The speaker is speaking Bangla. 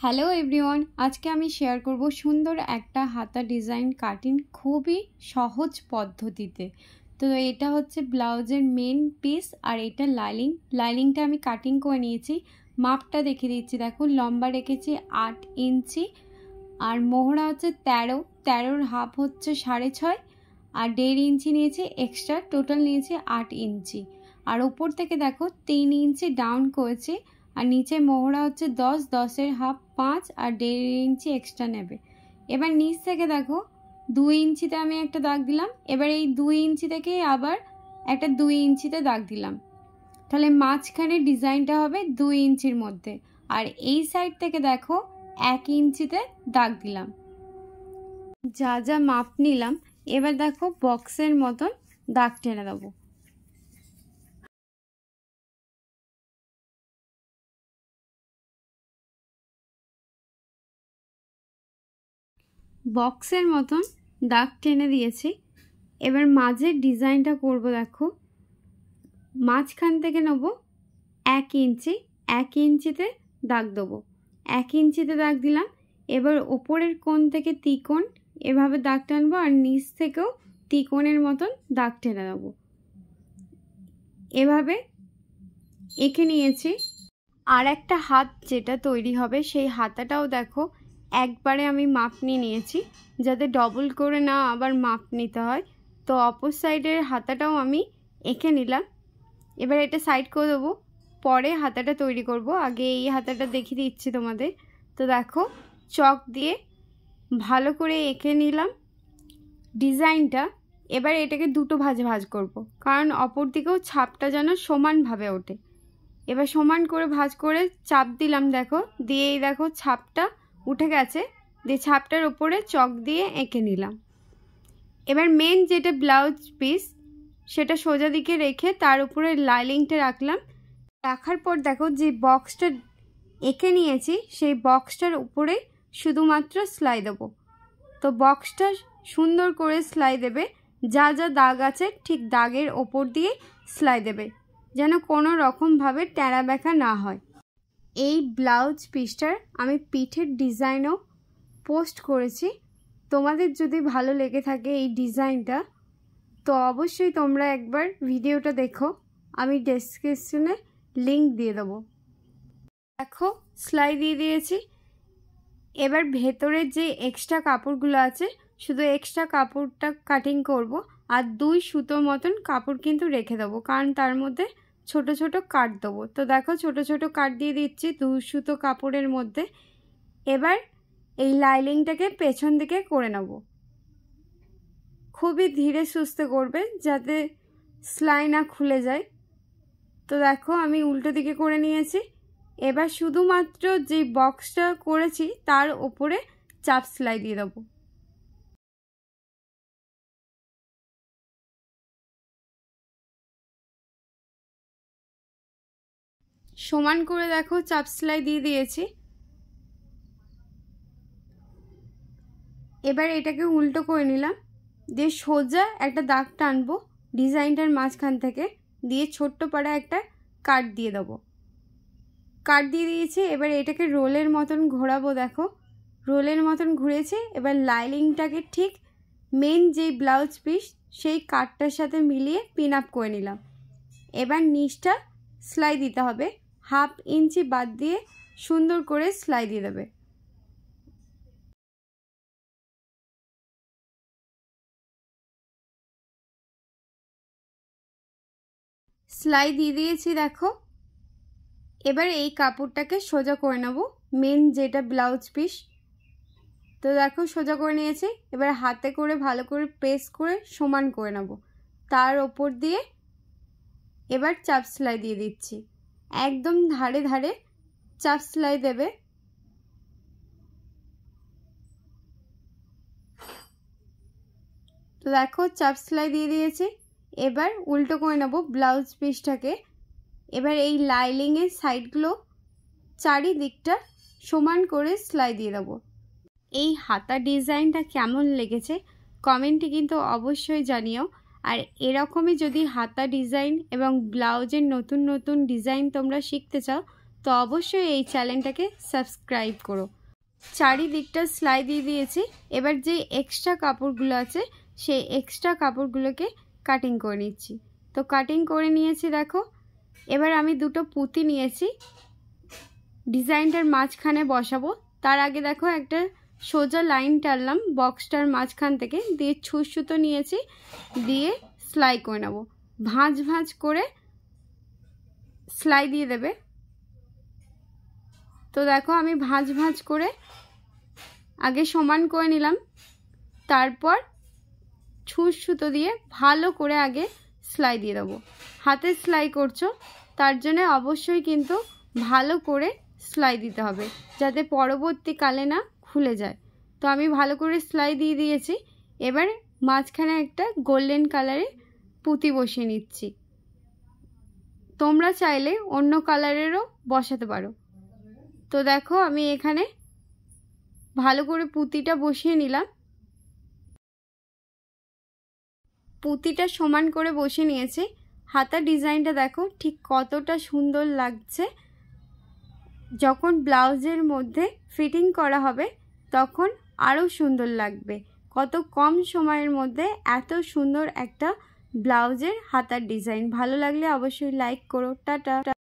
হ্যালো এভরিওয়ান, আজকে আমি শেয়ার করব সুন্দর একটা হাতা ডিজাইন কাটিং খুবই সহজ পদ্ধতিতে। তো এটা হচ্ছে ব্লাউজের মেন পিস আর এটা লাইনিংটা আমি কাটিং করে নিয়েছি। মাপটা দেখিয়ে দিচ্ছি, দেখো লম্বা রেখেছি 8 ইঞ্চি আর মোহরা হচ্ছে 13 হাফ হচ্ছে 6.5 আর 1.5 ইঞ্চি নিয়েছি এক্সট্রা, টোটাল নিয়েছি 8 ইঞ্চি। আর উপর থেকে দেখো 3 ইঞ্চি ডাউন করেছি আর নিচে মোহরা হচ্ছে 10 হাফ 5 আর 1.5 ইঞ্চি এক্সট্রা নেবে। এবার নিচ থেকে দেখো 2 ইঞ্চিতে আমি একটা দাগ দিলাম, এবার এই 2 ইঞ্চি থেকে আবার একটা 2 ইঞ্চিতে দাগ দিলাম, তাহলে মাঝখানে ডিজাইনটা হবে 2 ইঞ্চির মধ্যে। আর এই সাইড থেকে দেখো 1 ইঞ্চিতে দাগ দিলাম। যা যা মাপ নিলাম এবার দেখো বক্সের মতন দাগ টেনে দেবো। বক্সের মতন দাগ টেনে দিয়েছি। এবার মাঝের ডিজাইনটা করব, দেখো মাঝখান থেকে নেব 1 ইঞ্চি, 1 ইঞ্চিতে দাগ দেবো, 1 ইঞ্চিতে দাগ দিলাম। এবার ওপরের কোণ থেকে ত্রিকোণ এভাবে দাগ টানবো আর নিচ থেকেও ত্রিকোণের মতন দাগ টেনে দেবো। এভাবে এঁকে নিয়েছি। আর একটা হাত যেটা তৈরি হবে সেই হাতাটাও দেখো একবারে আমি মাপ নিয়ে নিয়েছি, যাতে ডবল করে না আবার মাপ নিতে হয়। তো অপর সাইডের হাতাটাও আমি এঁকে নিলাম। এবার এটা সাইড করে দেবো, পরে হাতাটা তৈরি করব। আগে এই হাতাটা দেখিয়ে দিচ্ছি তোমাদের। তো দেখো চক দিয়ে ভালো করে এঁকে নিলাম ডিজাইনটা। এবার এটাকে দুটো ভাঁজ করব, কারণ অপর দিকেও ছাপটা যেন সমানভাবে ওঠে। এবার সমান করে ভাঁজ করে চাপ দিলাম, দেখো দিয়েই দেখো ছাপটা উঠে গেছে। দিয়ে ছাপটার ওপরে চক দিয়ে এঁকে নিলাম। এবার মেন যেটা ব্লাউজ পিস সেটা সোজা দিকে রেখে তার উপরে লাইনিংটা রাখলাম। রাখার পর দেখো যে বক্সটা এঁকে নিয়েছি সেই বক্সটার উপরে শুধুমাত্র সেলাই দেবো। তো বক্সটা সুন্দর করে সেলাই দেবে, যা যা দাগ আছে ঠিক দাগের ওপর দিয়ে সেলাই দেবে, যেন কোনো রকমভাবে টেরা বেঁকা না হয়। এই ব্লাউজ পিসটার আমি পিঠের ডিজাইনও পোস্ট করেছি। তোমাদের যদি ভালো লেগে থাকে এই ডিজাইনটা তো অবশ্যই তোমরা একবার ভিডিওটা দেখো, আমি ডেসক্রিপশনে লিংক দিয়ে দেবো। দেখো সেলাই দিয়ে দিয়েছি। এবার ভেতরের যে এক্সট্রা কাপড়গুলো আছে শুধু এক্সট্রা কাপড়টা কাটিং করব আর 2 সুতোর মতন কাপড় কিন্তু রেখে দেবো, কারণ তার মধ্যে ছোট ছোট কাট দেবো। তো দেখো ছোট ছোট কাট দিয়ে দিচ্ছি 2 সুতো কাপড়ের মধ্যে। এবার এই লাইনিংটাকে পেছন দিকে করে নেব। খুবই ধীরে সুস্থে করবে যাতে সেলাই না খুলে যায়। তো দেখো আমি উল্টো দিকে করে নিয়েছি। এবার শুধুমাত্র যে বক্সটা করেছি তার উপরে চাপ সেলাই দিয়ে দেবো। সমান করে দেখো চাপ সেলাই দিয়ে দিয়েছি। এবার এটাকে উল্টো করে নিলাম, দিয়ে সোজা একটা দাগ টানবো ডিজাইনটার মাঝখান থেকে, দিয়ে ছোট্ট পাড়া একটা কাট দিয়ে দেবো। কাট দিয়ে দিয়েছি। এবার এটাকে রোলের মতন ঘোরাবো, দেখো রোলের মতন ঘুরেছে। এবার লাইনিংটাকে ঠিক মেন যেই ব্লাউজ পিস সেই কাটটার সাথে মিলিয়ে পিন আপ করে নিলাম। এবার নিচটা সেলাই দিতে হবে, 1/2 ইঞ্চি বাদ দিয়ে সুন্দর করে সেলাই দিয়ে দেবে। সেলাই দিয়ে দিয়েছি দেখো। এবার এই কাপড়টাকে সোজা করে নেব মেন যেটা ব্লাউজ পিস। তো দেখো সোজা করে নিয়েছি। এবার হাতে করে ভালো করে প্রেস করে সমান করে নেব। তার ওপর দিয়ে এবার চাপ সেলাই দিয়ে দিচ্ছি, একদম ধারে ধারে চাপ সেলাই দেবে। তো দেখো চাপ সেলাই দিয়ে দিয়েছি। এবার উল্টো করে নেব ব্লাউজ পিসটাকে। এবার এই লাইনিংয়ের সাইডগুলো চারিদিকটা সমান করে সেলাই দিয়ে দেবো। এই হাতা ডিজাইনটা কেমন লেগেছে কমেন্টে কিন্তু অবশ্যই জানিও। আর এরকমই যদি হাতা ডিজাইন এবং ব্লাউজের নতুন নতুন ডিজাইন তোমরা শিখতে চাও তো তো অবশ্যই এই চ্যানেলটাকে সাবস্ক্রাইব করো। চারিদিকটা সেলাই দিয়ে দিয়েছি। এবার যে এক্সট্রা কাপড়গুলো আছে সেই এক্সট্রা কাপড়গুলোকে কাটিং করে নিচ্ছি। তো কাটিং করে নিয়েছি দেখো। এবার আমি দুটো পুঁতি নিয়েছি, ডিজাইনটার মাঝখানে বসাবো। তার আগে দেখো একটা সোজা লাইন টানলাম বক্সটার মাঝখান থেকে, দিয়ে ছুঁচ সুতো নিয়েছি, দিয়ে সেলাই করে নেব। ভাঁজ ভাঁজ করে সেলাই দিয়ে দেবে। তো দেখো আমি ভাঁজ ভাঁজ করে আগে সমান করে নিলাম, তারপর ছুঁচ সুতো দিয়ে ভালো করে আগে সেলাই দিয়ে দেবো। হাতে সেলাই করছো তার জন্য অবশ্যই কিন্তু ভালো করে সেলাই দিতে হবে, যাতে পরবর্তীকালে না খুলে যায়। তো আমি ভালো করে সেলাই দিয়ে দিয়েছি। এবার মাঝখানে একটা গোল্ডেন কালারের পুঁতি বসিয়ে নিচ্ছি। তোমরা চাইলে অন্য কালারেরও বসাতে পারো। তো দেখো আমি এখানে ভালো করে পুঁতিটা বসিয়ে নিলাম। পুঁতিটা সমান করে বসিয়ে নিয়েছি। হাতার ডিজাইনটা দেখো ঠিক কতটা সুন্দর লাগছে। যখন ব্লাউজের মধ্যে ফিটিং করা হবে তখন আরও সুন্দর লাগবে। কত কম সময়ের মধ্যে এত সুন্দর একটা ব্লাউজের হাতার ডিজাইন। ভালো লাগলে অবশ্যই লাইক করো। টাটা।